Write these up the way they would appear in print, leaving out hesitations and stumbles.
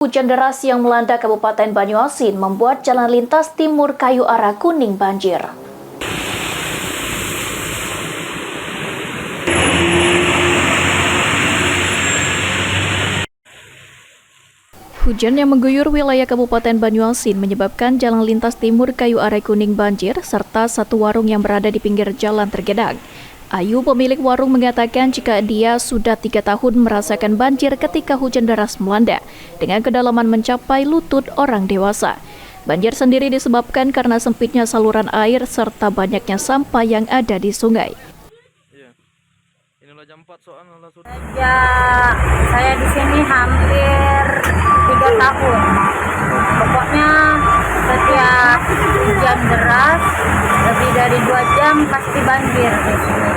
Hujan deras yang melanda Kabupaten Banyuasin membuat jalan lintas timur Kayu arah Kuning banjir. Hujan yang mengguyur wilayah Kabupaten Banyuasin menyebabkan jalan lintas timur Kayu arah Kuning banjir serta satu warung yang berada di pinggir jalan tergenang. Ayu, pemilik warung, mengatakan jika dia sudah 3 tahun merasakan banjir ketika hujan deras melanda, dengan kedalaman mencapai lutut orang dewasa. Banjir sendiri disebabkan karena sempitnya saluran air serta banyaknya sampah yang ada di sungai. Sejak saya di sini hampir 3 tahun. Pokoknya setiap hujan deras lebih dari 2 jam pasti banjir di sini.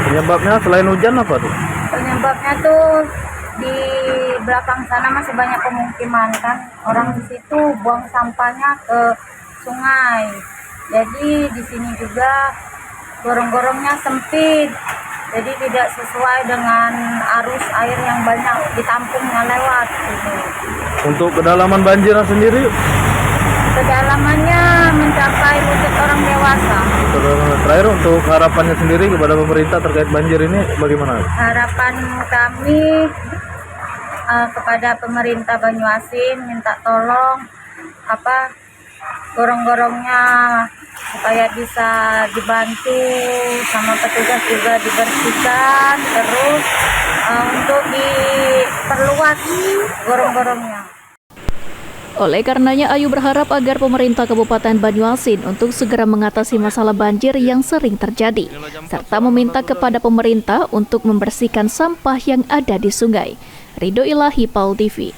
Penyebabnya selain hujan apa tuh? Penyebabnya tuh di belakang sana masih banyak pemukiman kan. Orang di situ buang sampahnya ke sungai. Jadi di sini juga gorong-gorongnya sempit. Jadi tidak sesuai dengan arus air yang banyak ditampungnya lewat gitu. Untuk kedalaman banjir sendiri? Kedalamannya mencapai lutut orang dewasa. Terakhir, untuk harapannya sendiri kepada pemerintah terkait banjir ini bagaimana? Harapan kami kepada pemerintah Banyuasin minta tolong gorong-gorongnya supaya bisa dibantu sama petugas juga dibersihkan, terus untuk diperluas gorong-gorongnya. Oleh karenanya, Ayu berharap agar pemerintah Kabupaten Banyuasin untuk segera mengatasi masalah banjir yang sering terjadi, serta meminta kepada pemerintah untuk membersihkan sampah yang ada di sungai. Ridho Ilahi, PAL TV.